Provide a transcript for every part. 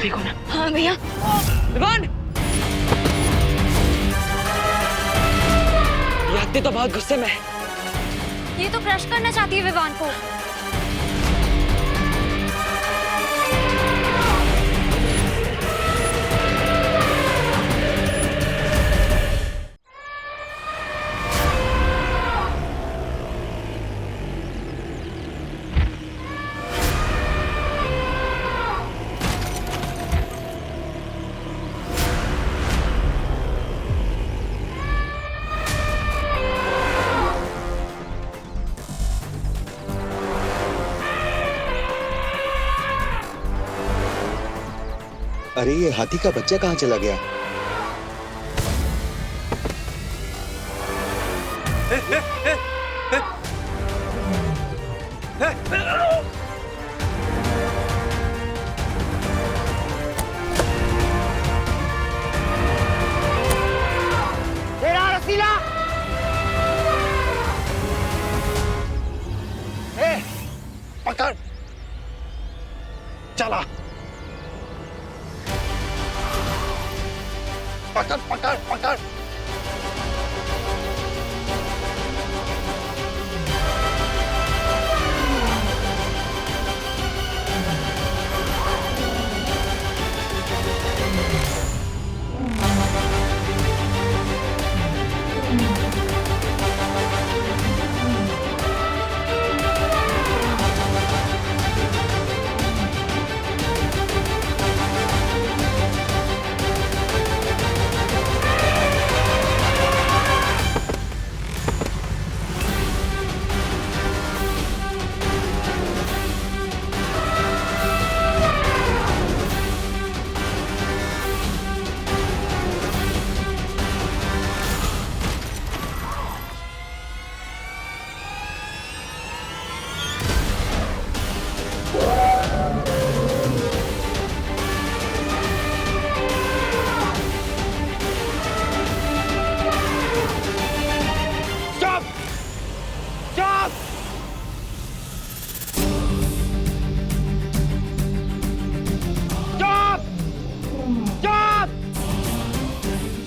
देखो ना। हाँ भैया। विवान, याति तो बहुत गुस्से में है। ये तो क्रश करना चाहती है विवान को। अरे ये हाथी का बच्चा कहाँ चला गया? तेरा रसीला! पकड़! चला! पकड़ पकड़ पकड़!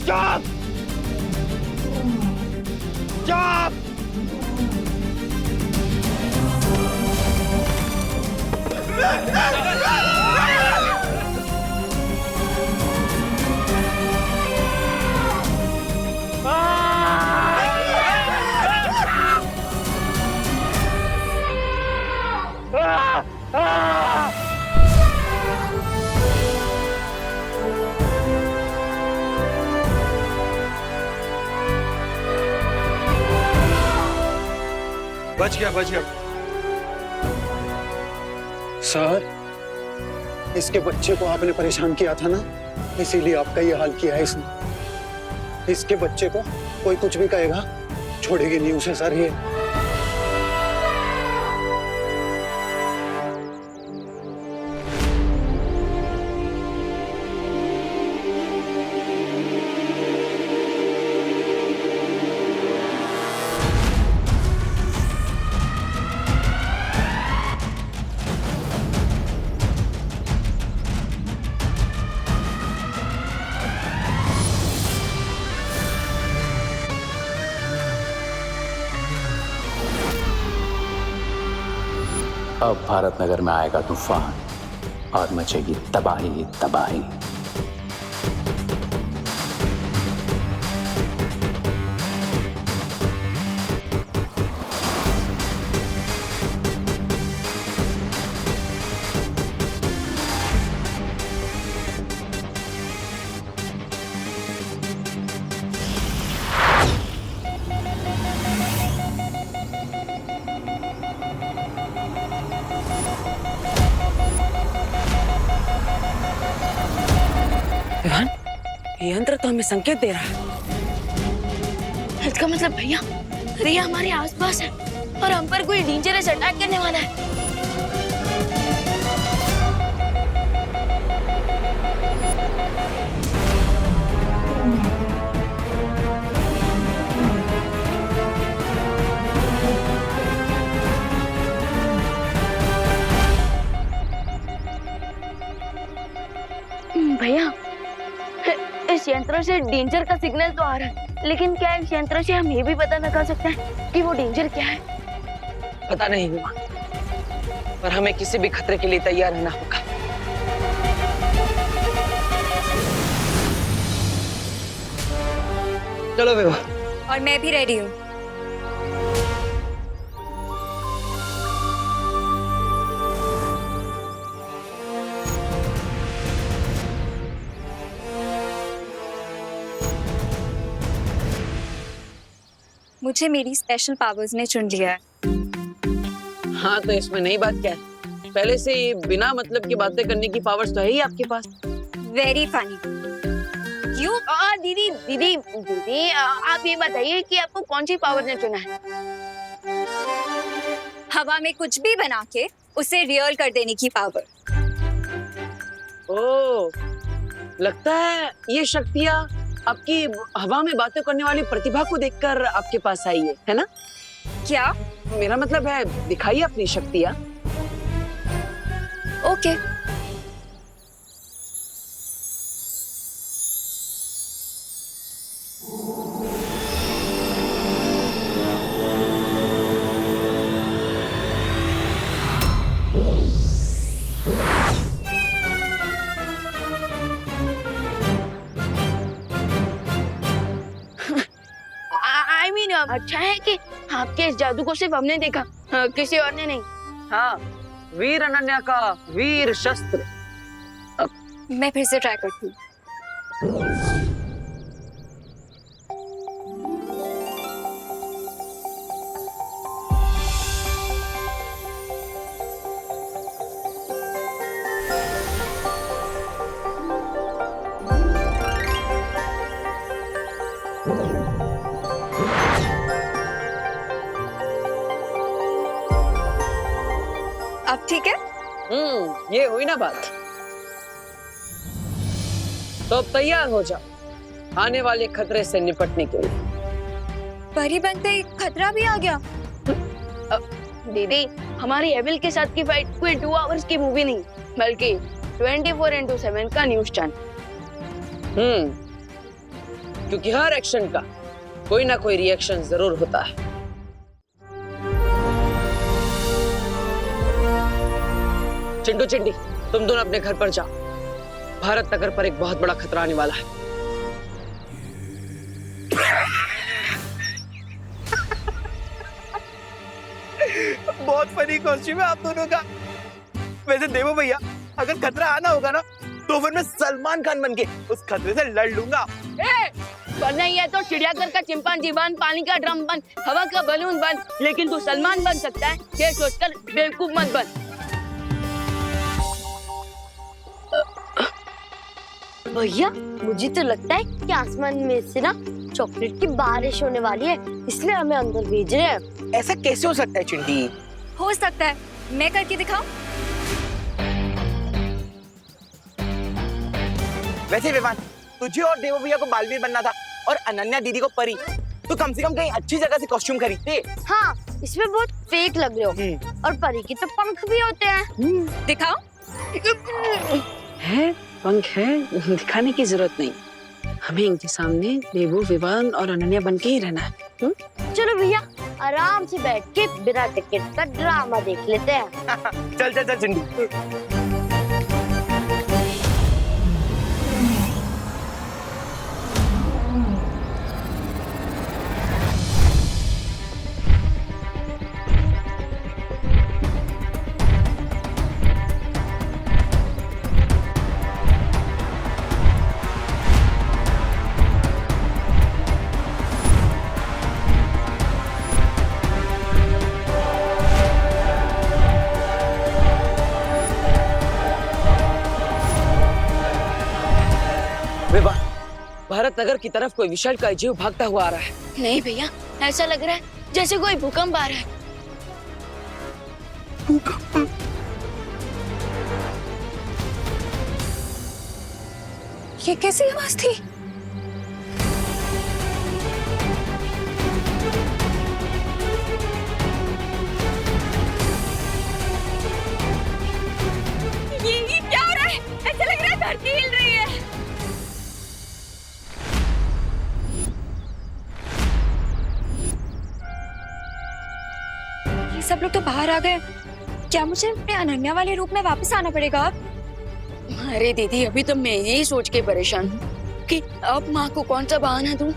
Stop! Stop! बच गया बच गया। सर, इसके बच्चे को आपने परेशान किया था ना, इसीलिए आपका ये हाल किया है इसने। इसके बच्चे को कोई कुछ भी कहेगा, छोड़ेगी नहीं उसे सर ये। अब भारत नगर में आएगा तूफान और मचेगी तबाही तबाही। विवान, ये यंत्र तो हमें संकेत दे रहा है। इसका मतलब भैया, रिया हमारे आसपास है और हम पर कोई डेंजरस अटैक करने वाला है। ऊपर से डेंजर का सिग्नल तो आ रहा है, लेकिन क्या इस यंत्र से हम ये भी पता लगा सकते हैं कि वो डेंजर क्या है? पता नहीं विमान, पर हमें किसी भी खतरे के लिए तैयार रहना होगा। चलो विभा। और मैं भी रेडी हूँ। मुझे मेरी स्पेशल पावर्स ने चुन लिया है। हाँ तो इसमें नई बात क्या है? पहले से ही बिना मतलब की बातें करने की पावर्स तो है ही आपके पास। Very funny. क्यों? दीदी दीदी दीदी आप ये बताइए कि आपको कौन सी पावर ने चुना है? हवा में कुछ भी बना के उसे रियल कर देने की पावर। ओह, लगता है ये शक्तियाँ आपकी हवा में बातें करने वाली प्रतिभा को देखकर आपके पास आई है ना? क्या? मेरा मतलब है दिखाइए अपनी शक्तियाँ। ओके। आई मीन अच्छा है कि आपके इस जादू को सिर्फ हमने देखा, किसी और ने नहीं। हाँ, वीर अनन्या का वीर शस्त्र। मैं फिर से ट्राई करती हूँ। अब ठीक है? ये हुई ना बात। तो अब तैयार हो जाओ आने वाले खतरे से निपटने के लिए। परी बनते ही खतरा भी आ गया। दीदी हमारी एविल के साथ की फाइट कोई 2 आवर्स की मूवी नहीं, बल्कि 24x7 का न्यूज चैनल। क्योंकि हर एक्शन का कोई ना कोई रिएक्शन जरूर होता है। चिंटू चिंटी, तुम दोनों अपने घर पर जाओ। भारत नगर पर एक बहुत बड़ा खतरा आने वाला है। बहुत फनी कॉस्ट्यूम है आप दोनों का। वैसे देवो भैया, अगर खतरा आना होगा ना तो फिर मैं सलमान खान बन के उस खतरे से लड़ लूंगा। वरना ये तो चिड़ियाघर का चिंपांजी बन, पानी का ड्रम बन, हवा का बलून बन, लेकिन तू सलमान बन सकता है ये सोचकर बेवकूफ मत बन। भैया मुझे तो लगता है कि आसमान में से ना चॉकलेट की बारिश होने वाली है, इसलिए हमें अंदर भेज रहे हैं। ऐसा कैसे हो सकता है चिंटी? हो सकता है, मैं करके दिखाऊं? वैसे विवान, तुझे और देवो भैया को बालवीर बनना था और अनन्या दीदी को परी, तो कम से कम कहीं अच्छी जगह से कॉस्ट्यूम खरीदते। हाँ, इसमें बहुत फेक लग रहे हो। और परी की तो पंख भी होते हैं। दिखाओ। है पंख है, दिखाने की जरूरत नहीं। हमें इनके सामने देवो, विवान और अनन्या बन के ही रहना है। चलो भैया आराम से बैठ के बिना टिकट का ड्रामा देख लेते हैं। चल चल चल चिंटी। भारत नगर की तरफ कोई विशाल का जीव भागता हुआ आ रहा है। नहीं भैया, ऐसा लग रहा है जैसे कोई भूकंप आ रहा है। ये कैसी आवाज थी? ये क्या हो रहा है? ऐसा लग रहा है धरती हिल रही है। सब लोग तो बाहर आ गए। क्या मुझे अपने अनन्या वाले रूप में वापस आना पड़ेगा अब? अरे दीदी, अभी तो मैं यही सोच के परेशान हूँ कि अब माँ को कौन सा बहाना दूँ।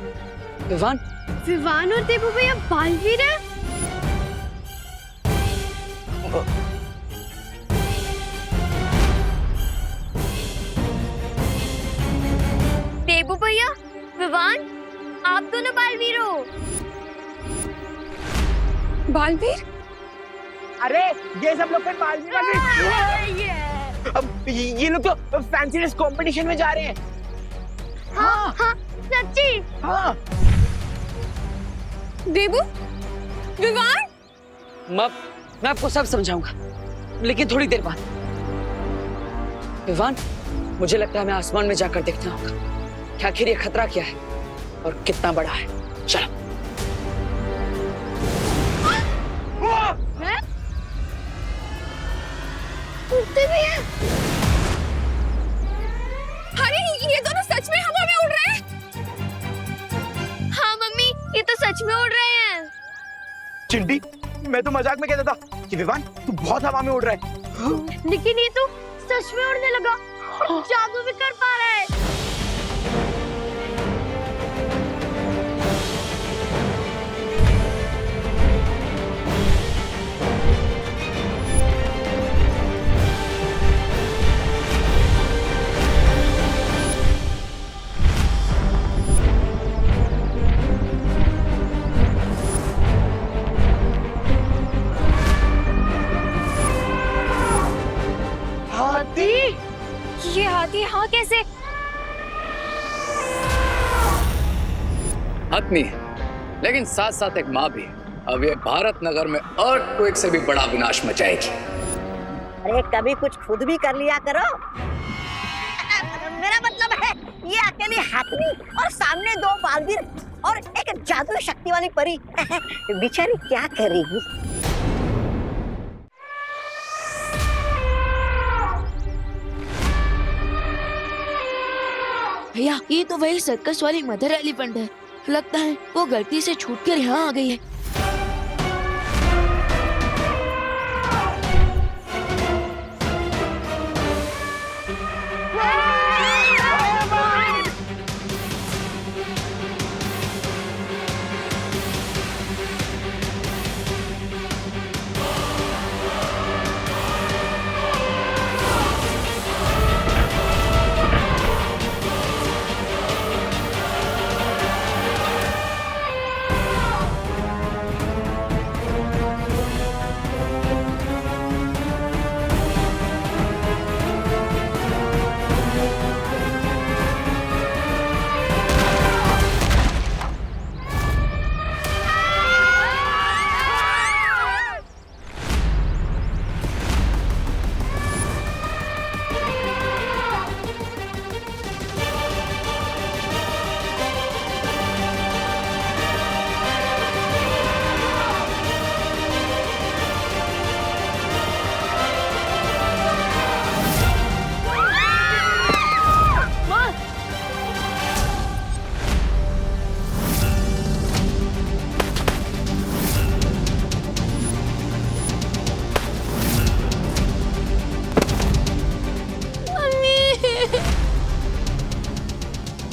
विवान, विवान और देवू भैया बालवीर है। देवू भैया, विवान, आप दोनों बालवीर हो। बालवीर? अरे ये सब लोग फिर बालवीर वाले। अब ये लोग तो फैंसी ड्रेस कंपटीशन में जा रहे हैं। हाँ हाँ सच्ची। हाँ देवू, विवान। मैं आपको सब समझाऊंगा, लेकिन थोड़ी देर बाद। विवान, मुझे लगता है हमें आसमान में जाकर देखना होगा कि आखिर ये खतरा क्या है और कितना बड़ा है। चलो। उड़ते भी हैं। अरे ये दोनों सच में हवा में उड़ रहे हैं। हाँ मम्मी, ये तो सच में उड़ रहे हैं। चिंटी, मैं तो मजाक में कहता था कि विवान तू बहुत हवा में उड़ रहा है, लेकिन ये तो सच में उड़ने लगा, जादू भी कर पा रहा है। ये हाथी हाँ कैसे? आदमी है, लेकिन साथ साथ एक माँ भी है। अब ये भारत नगर में अर्थक्वेक से भी बड़ा विनाश मचाएगी। अरे कभी कुछ खुद भी कर लिया करो। मेरा मतलब है ये अकेली हाथनी और सामने दो बालवीर और एक जादुई शक्ति वाली परी बेचारी क्या करेगी। भैया, ये तो वही सर्कस वाली मदर एलिफेंट है। लगता है वो गलती से छूटकर यहाँ आ गई है।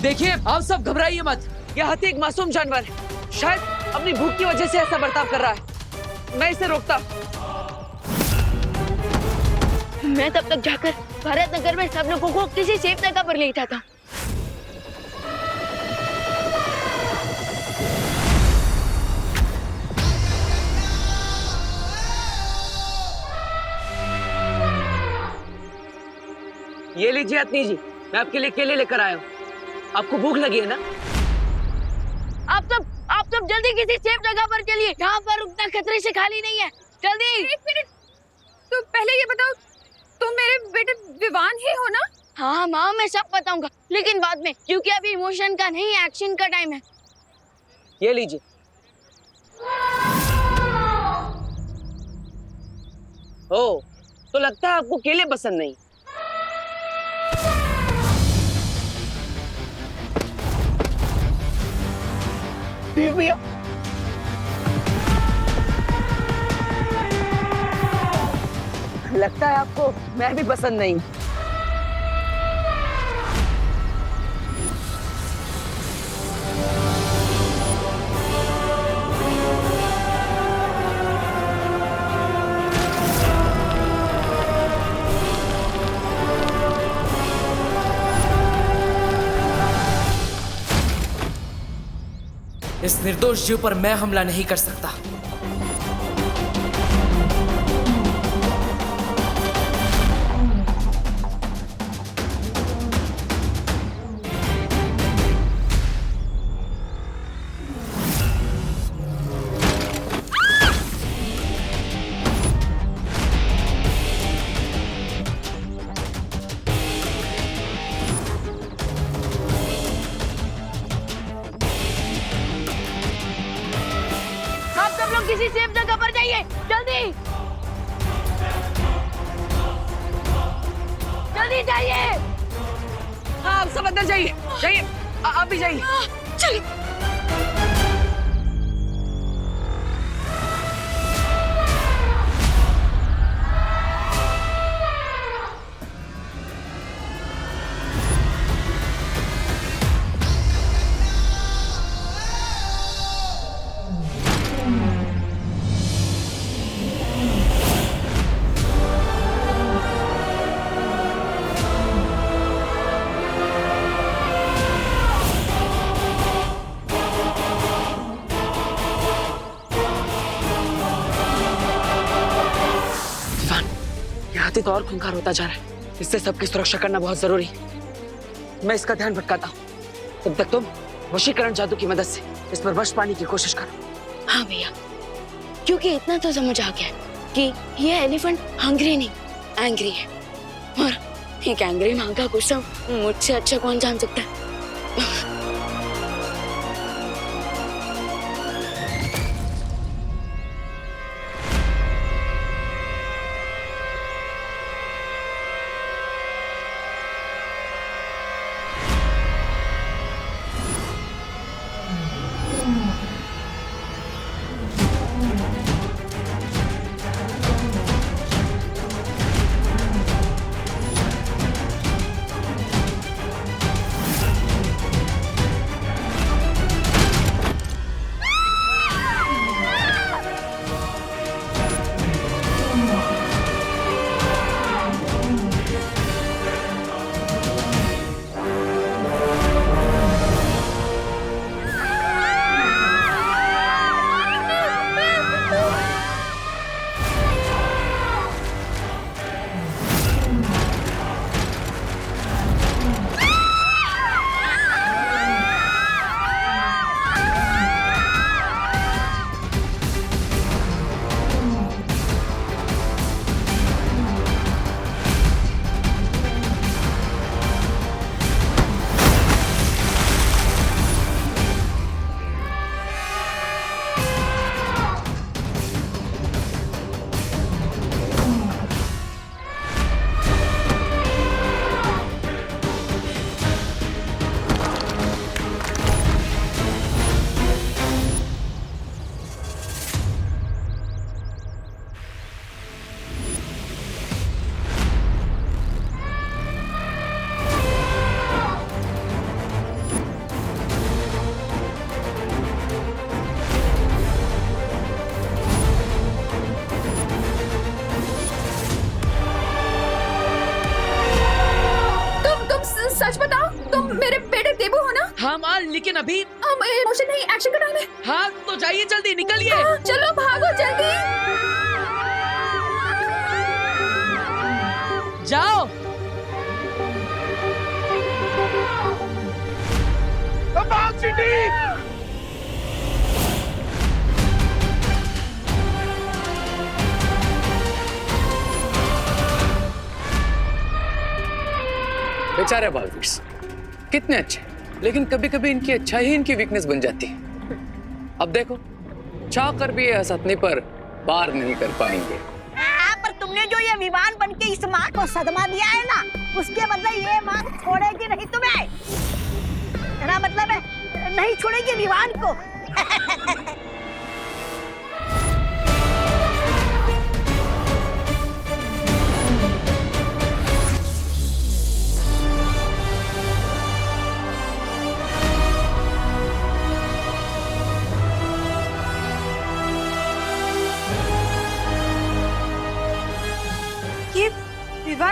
देखिए, आप सब घबराइए मत। यह हाथी एक मासूम जानवर है, शायद अपनी भूख की वजह से ऐसा बर्ताव कर रहा है। मैं इसे रोकता। मैं तब तक जाकर भारत नगर में सब लोगों को किसी सेफ जगह पर लेटा था। ये लीजिए अतनी जी, मैं आपके लिए केले लेकर आया हूँ। आपको भूख लगी है ना? आप सब जल्दी किसी सेफ जगह पर चलिए। यहाँ पर उतना खतरे से खाली नहीं है। जल्दी। एक मिनट, तो पहले ये बताओ, तुम मेरे बेटे विवान ही हो ना? हाँ माँ, मैं सब बताऊंगा, लेकिन बाद में, क्योंकि अभी इमोशन का नहीं, एक्शन का टाइम है। ये लीजिए। ओ, तो लगता है आपको केले पसंद नहीं। भैया लगता है आपको मैं भी पसंद नहीं। इस निर्दोष जीव पर मैं हमला नहीं कर सकता। किसी सेफ जगह पर जाइए, जल्दी जल्दी जाइए। हाँ आप सब अंदर जाइए, जाइए आप भी जाइए। चलिए। हाथी तो और खूंखार होता जा रहा है, इससे सबकी सुरक्षा करना बहुत जरूरी। मैं इसका ध्यान भटकाता हूँ, तब तक तुम वशीकरण जादू की मदद से इस पर वश पाने की कोशिश करो। हाँ भैया, क्योंकि इतना तो समझ आ गया कि ये एलिफेंट हंग्री नहीं एंग्री है, और एक एंग्री माँ का गुस्सा मुझसे अच्छा कौन जान सकता है। सच बताओ, तुम मेरे बेटे देबू हो ना? हाँ माँ, लेकिन अभी इमोशन नहीं, एक्शन का टाइम है। हाँ तो जाइए, जल्दी निकलिए। हाँ, चलो भागो जल्दी। जाओ। बेचारे बालवीर्स कितने अच्छे, लेकिन कभी कभी इनकी अच्छाई ही इनकी वीकनेस बन जाती है। अब देखो, चाह कर भी ये हसतने पर पार नहीं कर पाएंगे। पर तुमने जो ये विमान बन के इस माँ को सदमा दिया है ना, उसके बदले ये माँ छोड़ेगी नहीं तुम्हें। मेरा मतलब है नहीं छोड़ेगी विमान को।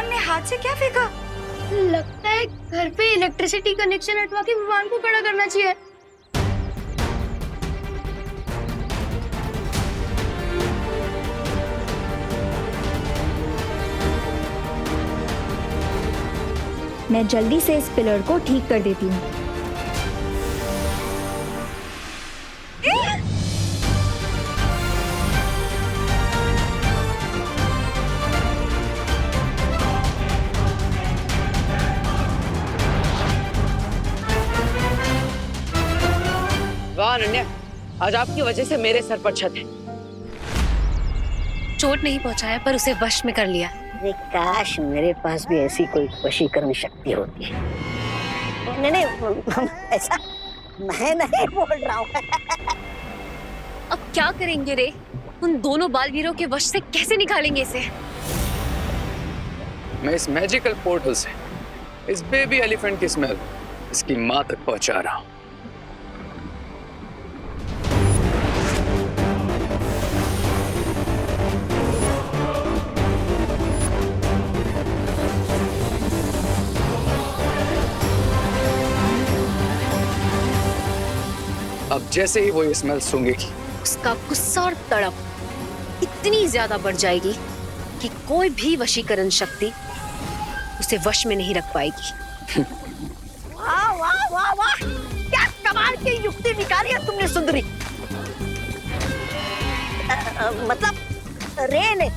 विवान ने हाथ से क्या फेंका? लगता है घर पे इलेक्ट्रिसिटी कनेक्शन हटवा के विमान को खड़ा करना चाहिए। मैं जल्दी से इस पिलर को ठीक कर देती हूँ। वाह अनन्या, आज आपकी वजह से मेरे सर पर छत है। चोट नहीं पहुंचाया पर उसे वश में कर लिया। अरे काश मेरे पास भी ऐसी कोई वशीकरण शक्ति होती। नहीं ऐसा मैं नहीं बोल रहा हूँ। अब क्या करेंगे रे? उन दोनों बालवीरों के वश से कैसे निकालेंगे इसे? मैं इस मैजिकल पोर्टल से इस बेबी एलिफेंट की स्मेल इसकी माँ तक पहुंचा रहा हूँ। अब जैसे ही वो ये स्मेल सूंघेगी, उसका गुस्सा और तड़प इतनी ज्यादा बढ़ जाएगी कि कोई भी वशीकरण शक्ति उसे वश में नहीं रख पाएगी। वाह वाह वाह वाह, क्या कमाल की युक्ति निकाली है तुमने सुंदरी। मतलब रे ने।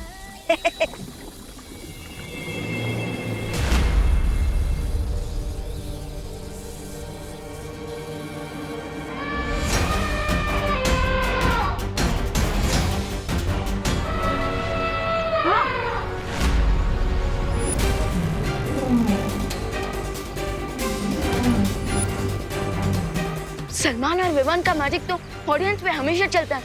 सलमान और विवान का मैजिक तो ऑडियंस पे हमेशा चलता है,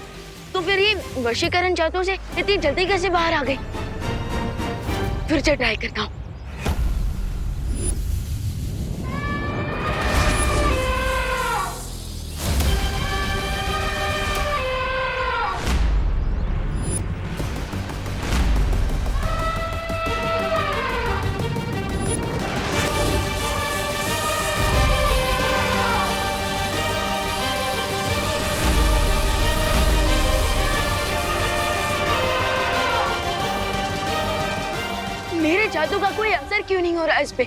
तो फिर ये वशीकरण जादू से इतनी जल्दी कैसे बाहर आ गई? फिर से ट्राई करता हूँ। मेरे जादू का कोई असर क्यों नहीं हो रहा इस पे?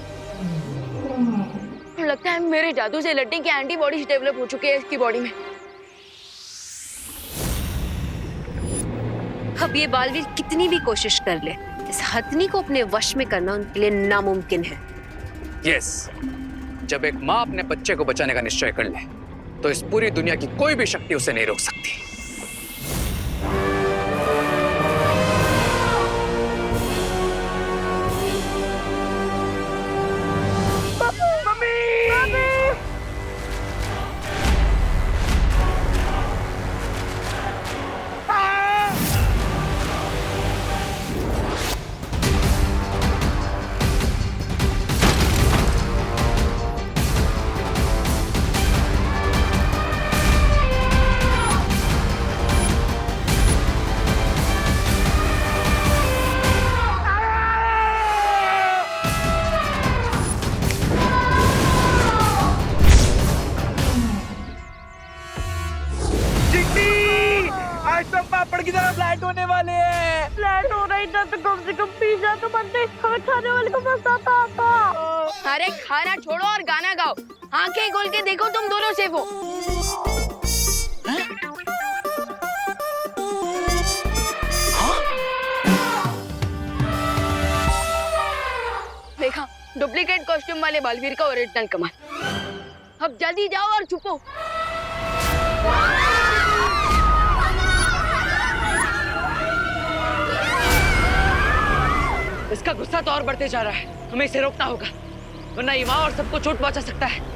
लगता है मेरे जादू से लड़ने की एंटीबॉडीज डेवलप हो चुकी है इसकी बॉडी में। अब ये बालवीर कितनी भी कोशिश कर ले, इस हथनी को अपने वश में करना उनके लिए नामुमकिन है। यस, जब एक माँ अपने बच्चे को बचाने का निश्चय कर ले, तो इस पूरी दुनिया की कोई भी शक्ति उसे नहीं रोक सकती। पापड़ की तरह फ्लैट होने वाले हैं। फ्लैट हो रही था तो कम से कम पिज्जा तो बनते, हमें खाने वाले को मजा आता। अरे खाना छोड़ो और गाना गाओ। आंखें खोल के देखो, तुम दोनों सेफ हो। देखा, डुप्लीकेट कॉस्ट्यूम वाले बालवीर का ओरिजिनल कमाल। अब जल्दी जाओ और छुपो। इसका गुस्सा तो और बढ़ते जा रहा है, हमें इसे रोकना होगा, वरना ये माँ और सबको चोट पहुंचा सकता है।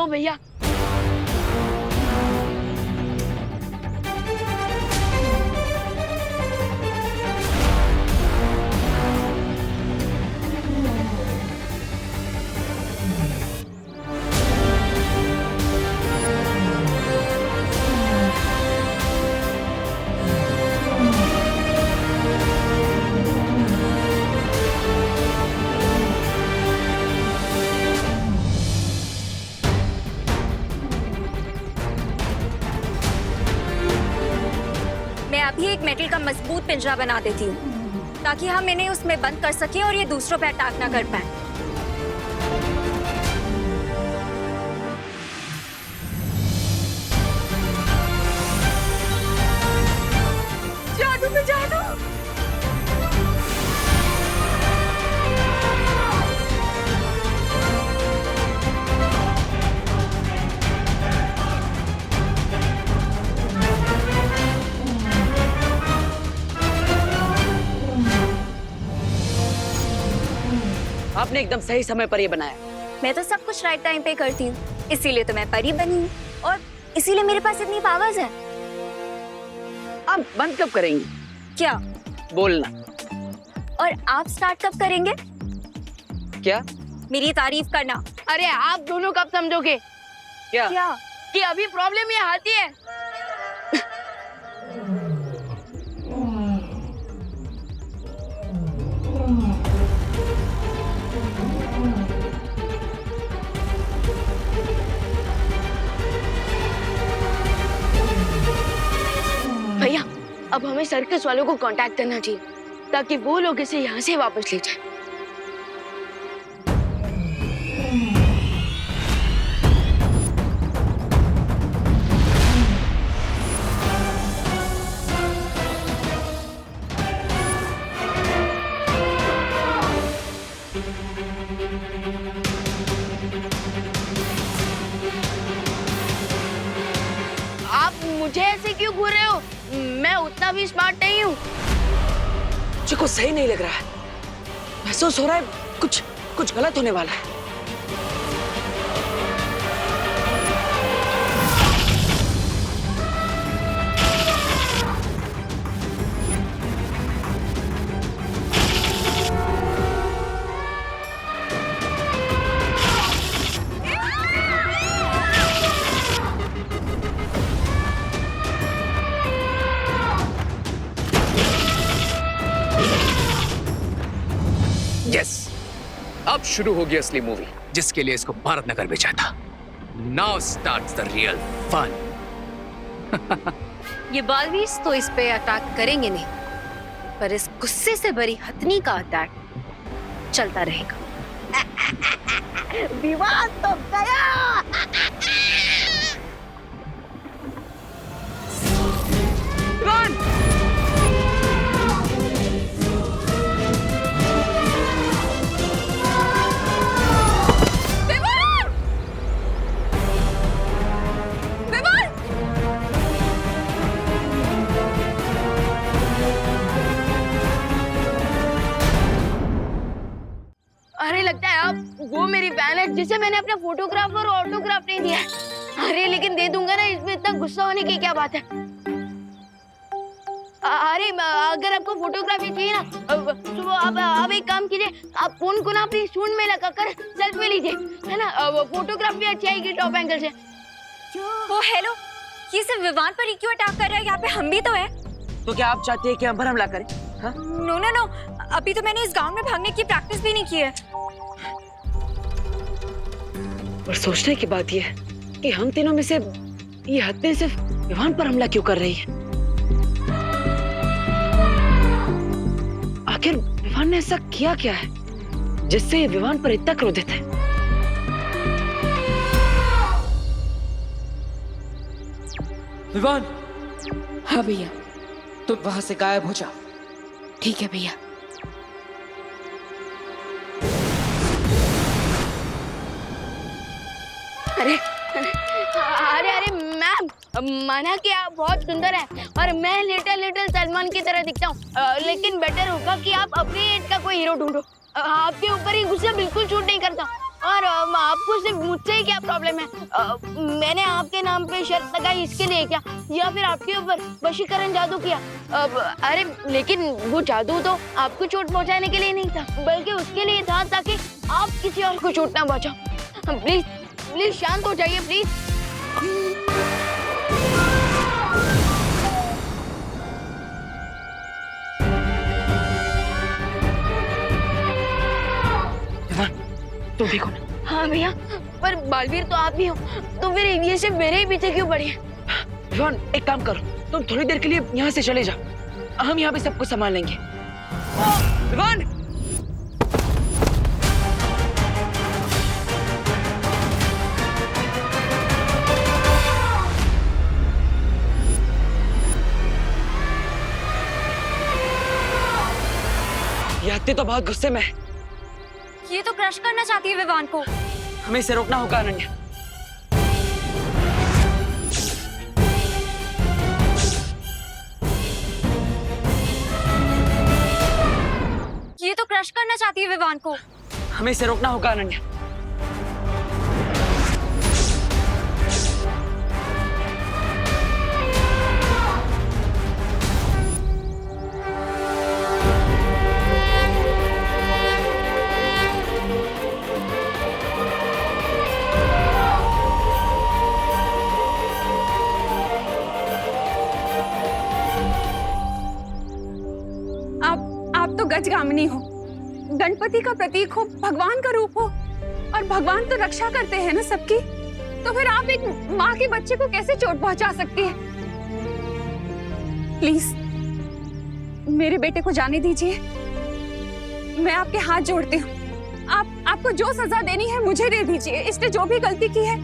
दो भैया। मैं अभी एक मेटल का मजबूत पिंजरा बना देती हूँ ताकि हम इन्हें उसमें बंद कर सकें और ये दूसरों पे अटैक ना कर पाए। जादू में जादू। आपने एकदम सही समय पर ये बनाया। मैं तो सब कुछ राइट टाइम पे करती हूँ, इसीलिए तो मैं परी बनी हूँ और इसीलिए मेरे पास इतनी पावर्स है। आप बंद कब करेंगी? क्या? बोलना। और आप स्टार्ट कब करेंगे? क्या? मेरी तारीफ करना। अरे आप दोनों कब समझोगे? क्या? क्या? कि अभी प्रॉब्लम ये हाथी है। भैया अब हमें सर्कस वालों को कांटेक्ट करना चाहिए ताकि वो लोग इसे यहाँ से वापस ले जाएं। आप मुझे ऐसे क्यों घूर रहे हो? मैं उतना भी स्मार्ट नहीं हूँ। मुझे कुछ सही नहीं लग रहा है। महसूस हो रहा है कुछ गलत होने वाला है। यस, अब शुरू होगी असली मूवी जिसके लिए इसको भारत नगर भेजा था। Now starts the real fun. ये बालवीस तो इस पे अटैक करेंगे नहीं, पर इस गुस्से से भरी हथनी का अटैक चलता रहेगा। विवाद तो गया। अरे लगता है आप वो मेरी फैन है जिसे मैंने अपना फोटोग्राफ और ऑटोग्राफ नहीं दिया है। अरे लेकिन दे दूंगा ना, इसमें इतना गुस्सा होने की क्या बात है? अरे अगर आपको फोटोग्राफी चाहिए ना तो आप एक काम कीजिए, आप फोन को ना अपनी सूंड में लगाकर सेल्फी लीजिए, है ना? फोटोग्राफ भी अच्छी आएगी टॉप एंगल से। ओ हेलो, ये सिर्फ विवान पर ही क्यों अटैक कर रहा है? यहाँ पे हम भी तो है। तो क्या आप चाहते हैं कि हम पर हमला करें? हाँ? नो नो नो, अभी तो मैंने इस गांव में भागने की प्रैक्टिस भी नहीं की है। और सोचने की बात यह है कि हम तीनों में से ये हत्या सिर्फ विवान पर हमला क्यों कर रही है? आखिर विवान ने ऐसा किया क्या है जिससे ये विवान पर इतना क्रोधित है? विवान, हाँ भैया। तुम वहां से गायब हो जाओ। ठीक है भैया। अरे अरे अरे मैम, माना कि आप बहुत सुंदर हैं और मैं लिटिल सलमान की तरह दिखता हूँ, लेकिन बेटर होगा कि आप अपनी एज का कोई हीरो ढूंढो। आपके ऊपर ही गुस्सा बिल्कुल शूट नहीं करता। और आपको सिर्फ मुझसे ही क्या प्रॉब्लम है? मैंने आपके नाम पे शर्त लगाई इसके लिए क्या, या फिर आपके ऊपर वशीकरण जादू किया? अरे लेकिन वो जादू तो आपको चोट पहुंचाने के लिए नहीं था, बल्कि उसके लिए था ताकि आप किसी और को चोट ना पहुंचाओ। प्लीज प्लीज शांत हो जाइए प्लीज। तुम ठीक हो ना? हाँ भैया, पर बालवीर तो आप भी हो, तो फिर ये सिर्फ मेरे ही पीछे क्यों पड़ी है? विवान, एक काम करो, तुम थोड़ी देर के लिए यहाँ से चले जाओ, हम यहाँ पे सब कुछ संभाल लेंगे। विवान! ये हत्ती तो बहुत गुस्से में है। ये तो क्रश करना चाहती है विवान को। हमें इसे रोकना होगा अनन्या। ये तो क्रश करना चाहती है विवान को। हमें इसे रोकना होगा अनन्या। आप तो गजगामिनी हो, गणपति का प्रतीक हो, भगवान का रूप हो, और भगवान तो रक्षा करते हैं ना सबकी। तो फिर आप एक माँ के बच्चे को कैसे चोट पहुंचा सकती है? प्लीज मेरे बेटे को जाने दीजिए, मैं आपके हाथ जोड़ती हूँ। आपको जो सजा देनी है मुझे दे दीजिए। इसने जो भी गलती की है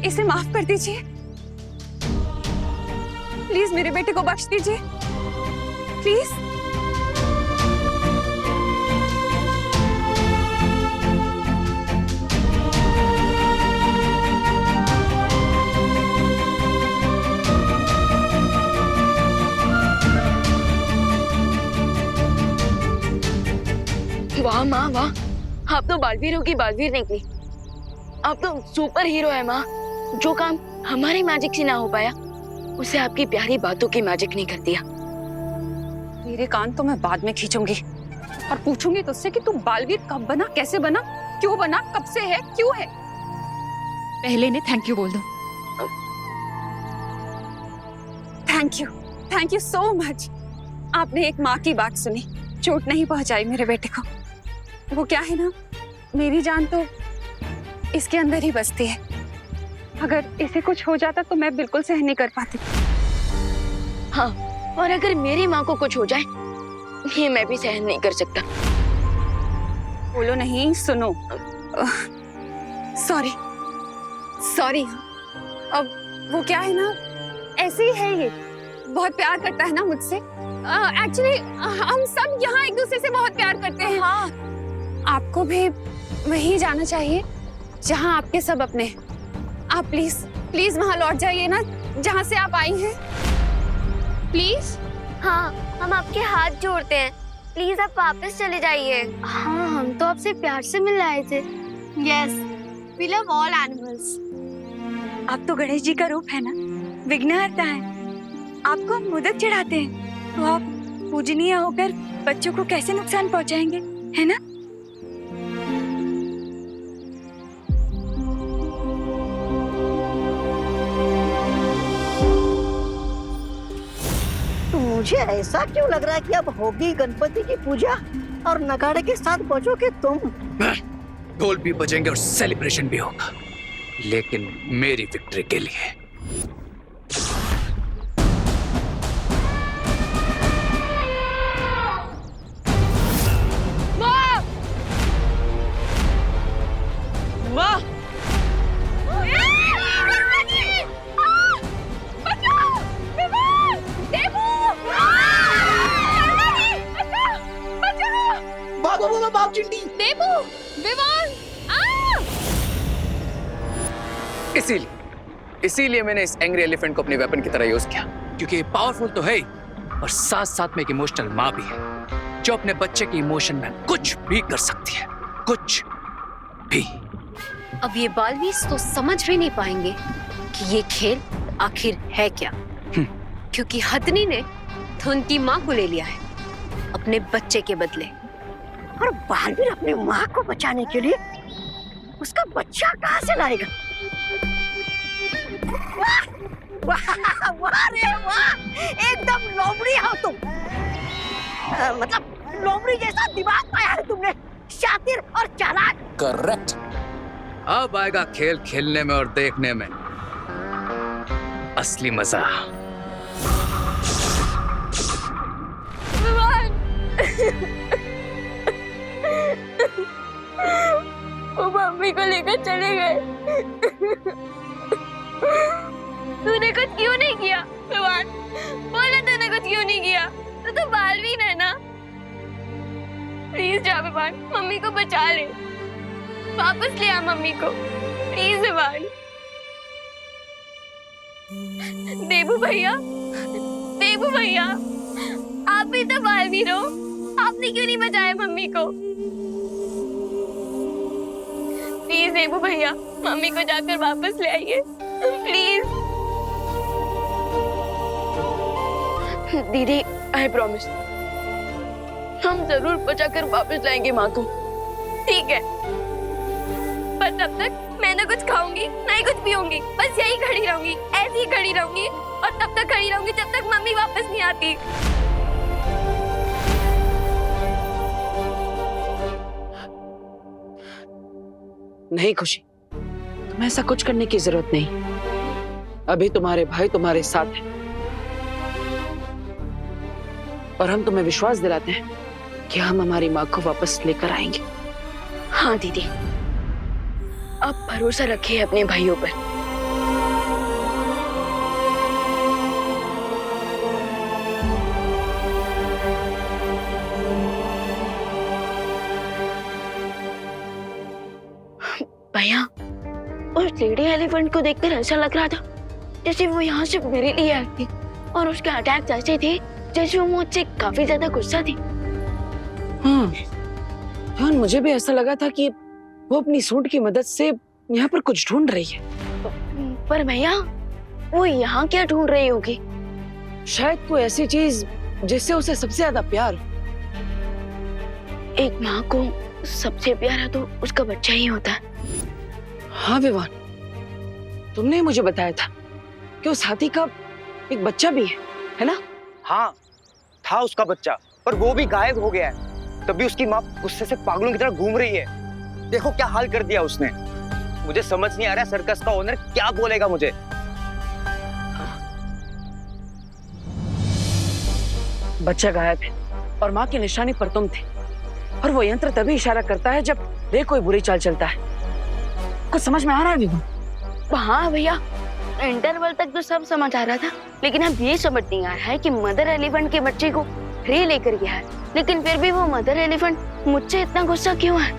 इसे माफ कर दीजिए। प्लीज मेरे बेटे को बख्श दीजिए, प्लीज। वाह माँ वाह, आप तो बालवीरों की बालवीर निकली। आप तो सुपर हीरो है माँ। जो काम हमारी मैजिक से ना हो पाया, उसे आपकी प्यारी बातों की मैजिक ने कर दिया। मेरे कान तो मैं बाद में खींचूंगी और पूछूंगी तुझसे कि तू बालवीर कब बना, कैसे बना, क्यों बना, कब से है, क्यों है। पहले ने थैंक यू बोल दो। Thank you so much. आपने एक माँ की बात सुनी, चोट नहीं पहुंचाई मेरे बेटे को। वो क्या है ना, मेरी जान तो इसके अंदर ही बसती है। अगर इसे कुछ हो जाता तो मैं बिल्कुल सहन नहीं कर पाती। हाँ, और अगर मेरी माँ को कुछ हो जाए, ये मैं भी सहन नहीं कर सकता। बोलो नहीं, सुनो। सॉरी। अब वो क्या है ना, ऐसे ही है ये, बहुत प्यार करता है ना मुझसे। एक्चुअली हम सब यहाँ एक दूसरे से बहुत प्यार करते हैं। हाँ, आपको भी वहीं जाना चाहिए जहाँ आपके सब अपने हैं। आप प्लीज वहाँ लौट जाइए ना, जहाँ से आप आई हैं। प्लीज। हाँ, हम आपके हाथ जोड़ते हैं, प्लीज आप वापस चले जाइए। हाँ, हम तो आपसे प्यार से मिल आए थे। Yes, we love all animals. आप तो गणेश जी का रूप है ना, विघ्नहर्ता है। आपको हम मोदक चढ़ाते हैं, तो आप पूजनीय होकर बच्चों को कैसे नुकसान पहुंचाएंगे, है ना? तो मुझे ऐसा क्यों लग रहा है कि अब होगी गणपति की पूजा और नगाड़े के साथ बजोगे तुम। ढोल भी बजेंगे और सेलिब्रेशन भी होगा, लेकिन मेरी विक्ट्री के लिए। माँ! बाप चिंटी, देबू, विवान, इसीलिए मैंने इस एंग्री एलिफेंट को अपने वेपन की तरह यूज किया, क्योंकि ये पावरफुल तो है ही, और साथ साथ में एक इमोशनल माँ भी है, जो अपने बच्चे के इमोशन में कुछ भी कर सकती है, कुछ। भी। अब ये बालवीस तो समझ भी नहीं पाएंगे कि ये खेल आखिर है क्या, क्योंकि हथनी ने तो उनकी माँ को ले लिया है अपने बच्चे के बदले। और बालवीर अपनी माँ को बचाने के लिए उसका बच्चा कहाँ से लाएगा? वाह वाह वाह रे वाह, एकदम लोमड़ी हो तुम। मतलब लोमड़ी जैसा दिमाग पाया है तुमने, शातिर और चालाक। करेक्ट। अब आएगा खेल खेलने में और देखने में असली मजा। वो मम्मी को लेकर चले गए। तूने कुछ क्यों नहीं किया विवान? बोला तूने कुछ क्यों नहीं किया? तू तो बालवीर है ना। प्लीज जा विवान, मम्मी को बचा ले, वापस ले आ मम्मी को प्लीज विवान। देबू भैया, देबू भैया, आप भी तो बालवीर हो, आपने क्यों नहीं बचाया मम्मी को? प्लीज देबू भैया, मम्मी को जाकर वापस ले आइए प्लीज। दीदी आई प्रॉमिस, हम जरूर बचाकर वापस लाएंगे माँ को, ठीक है? पर तब तक मैं ना कुछ खाऊंगी ना ही कुछ पीऊंगी, बस यही खड़ी रहूंगी, ऐसी ही खड़ी रहूंगी और तब तक खड़ी रहूंगी जब तक मम्मी वापस नहीं आती। नहीं खुशी, तुम्हें ऐसा कुछ करने की जरूरत नहीं। अभी तुम्हारे भाई तुम्हारे साथ हैं और हम तुम्हें विश्वास दिलाते हैं कि हम हमारी माँ को वापस लेकर आएंगे। हाँ दीदी, आप भरोसा रखिए अपने भाइयों पर। भैया, उस लेडी एलिफेंट को देखकर ऐसा लग रहा था जैसे वो यहाँ से मेरे लिए आई थी, और उसके अटैक ऐसे थे जैसे वो मुझसे काफी ज्यादा गुस्सा थी। हाँ, मुझे भी ऐसा लगा था कि वो अपनी सूंड की मदद से यहाँ पर कुछ ढूंढ रही है। पर भैया, वो यहाँ क्या ढूंढ रही होगी? शायद कोई ऐसी चीज जिससे उसे सबसे ज्यादा प्यार। एक माँ को सबसे प्यारा तो उसका बच्चा ही होता है। हाँ विवान, तुमने मुझे बताया था कि उस हाथी का एक बच्चा भी है ना? हाँ, था उसका बच्चा, पर वो भी गायब हो गया है। तभी उसकी माँ गुस्से से पागलों की तरह घूम रही है। देखो क्या हाल कर दिया उसने। मुझे समझ नहीं आ रहा सर्कस का ओनर क्या बोलेगा मुझे। बच्चा गायब है और माँ की निशानी पर तुम थे, और वो यंत्र तभी इशारा करता है जब रे कोई बुरी चाल चलता है। कुछ समझ में आ रहा है विभू? हाँ भैया, इंटरवल तक तो सब समझ आ रहा था, लेकिन अब ये समझ नहीं आ रहा है कि मदर एलिफेंट के बच्चे को रे लेकर गया है, लेकिन फिर भी वो मदर एलिफेंट मुझसे इतना गुस्सा क्यों है?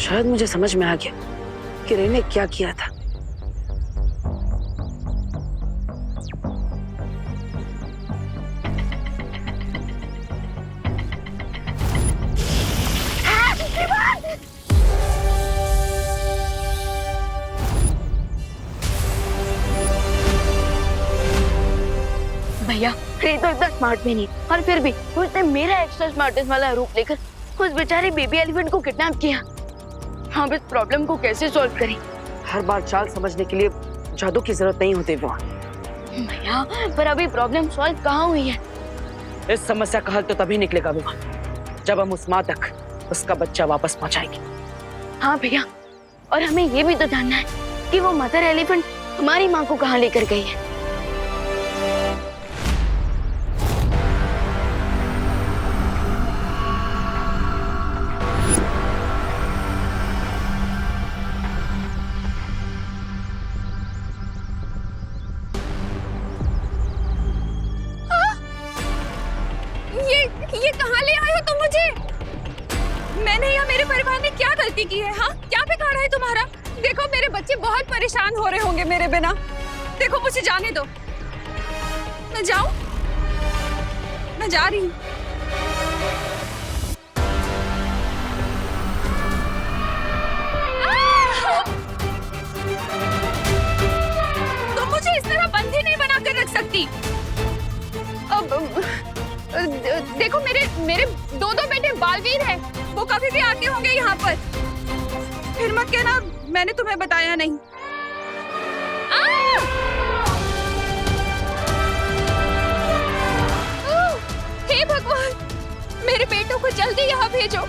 शायद मुझे समझ में आ गया कि रे ने क्या किया था। भैया, रे तो इतना स्मार्ट भी नहीं, और फिर भी उसने मेरा एक्स्ट्रा स्मार्टेस्ट वाला रूप लेकर उस बेचारे बेबी एलिफेंट को किडनैप किया। हम इस प्रॉब्लम को कैसे सॉल्व करें? हर बार चाल समझने के लिए जादू की जरूरत नहीं होती वो। भैया, पर अभी प्रॉब्लम सॉल्व कहाँ हुई है? इस समस्या का हल तो तभी निकलेगा विवान, जब हम उस माँ तक उसका बच्चा वापस पहुँचाएंगे। हाँ भैया, और हमें ये भी तो जानना है कि वो मदर एलिफेंट हमारी माँ को कहाँ लेकर गई है। ये कहाँ ले आए हो तुम मुझे? मैंने या मेरे परिवार ने क्या गलती की है? हाँ, क्या बिगाड़ा है तुम्हारा? देखो मेरे बच्चे बहुत परेशान हो रहे होंगे मेरे बिना। देखो मुझे जाने दो, मैं जाऊं? मैं जा रही हूँ। मेरे दो बेटे बालवीर हैं, वो कभी भी आते होंगे यहाँ पर। फिर मत कहना मैंने तुम्हें बताया नहीं। हे भगवान, मेरे बेटों को जल्दी यहाँ भेजो।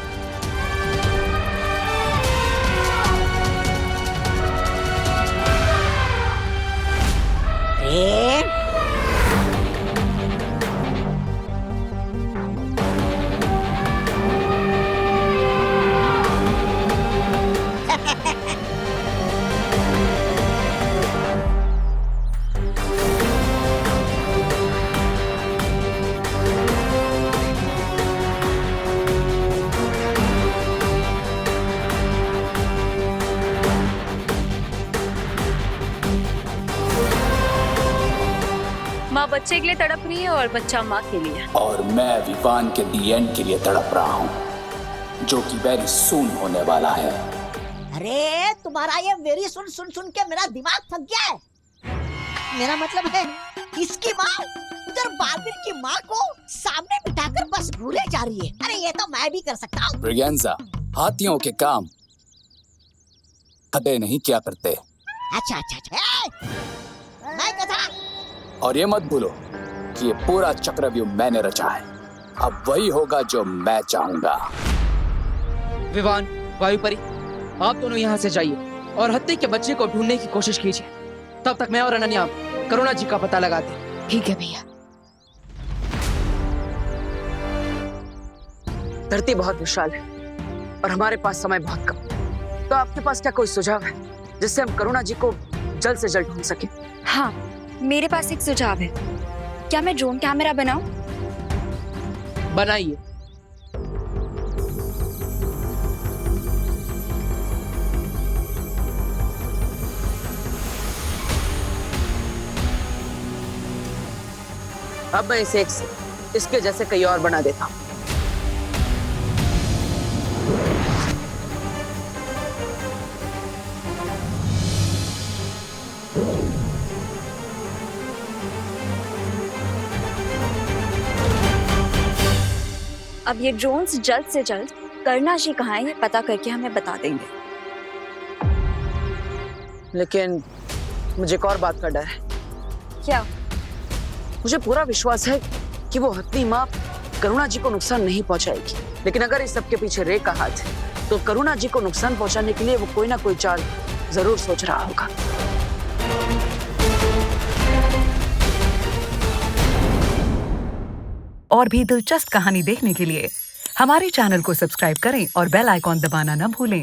माँ बच्चे के लिए तड़प रही है और बच्चा माँ के लिए। और मैं विवान के दी एंड के लिए तड़प रहा हूँ, जो कि वेरी सून होने वाला है। अरे तुम्हारा ये वेरी सुन सुन सुन के मेरा दिमाग थक गया है। मेरा मतलब है इसकी माँ उधर बालवीर की माँ को सामने बिठाकर बस भूले जा रही है। अरे ये तो मैं भी कर सकता हूँ। ब्रिगेंजा, हाथियों के काम गधे नहीं क्या करते। अच्छा अच्छा अच्छा, मैं कथा। और ये मत भूलो कि ये पूरा चक्रव्यूह मैंने रचा है। अब वही होगा जो मैं चाहूंगा। विवान, वायुपरी, आप दोनों यहाँ से जाइए और हत्ती के बच्चे को ढूंढने की कोशिश कीजिए। तब तक मैं और अनन्या करुणा जी का पता लगाते हैं। ठीक है भैया। धरती बहुत विशाल है और हमारे पास समय बहुत कम, तो आपके पास क्या कोई सुझाव है जिससे हम करुणा जी को जल्द से जल्द ढूंढ सके? हाँ, मेरे पास एक सुझाव है। क्या मैं ड्रोन कैमरा बनाऊं? बनाइए। अब मैं इसे इसके जैसे कई और बना देता हूं। अब ये ड्रोन्स जल्द से जल्द करुणा जी कहाँ है ये पता करके हमें बता देंगे। लेकिन मुझे एक और बात का डर है। क्या? मुझे पूरा विश्वास है कि वो हत्ती माँ करुणा जी को नुकसान नहीं पहुंचाएगी, लेकिन अगर इस सब के पीछे रे का हाथ है तो करुणा जी को नुकसान पहुंचाने के लिए वो कोई ना कोई चाल जरूर सोच रहा होगा। और भी दिलचस्प कहानी देखने के लिए हमारे चैनल को सब्सक्राइब करें और बेल आइकॉन दबाना न भूलें।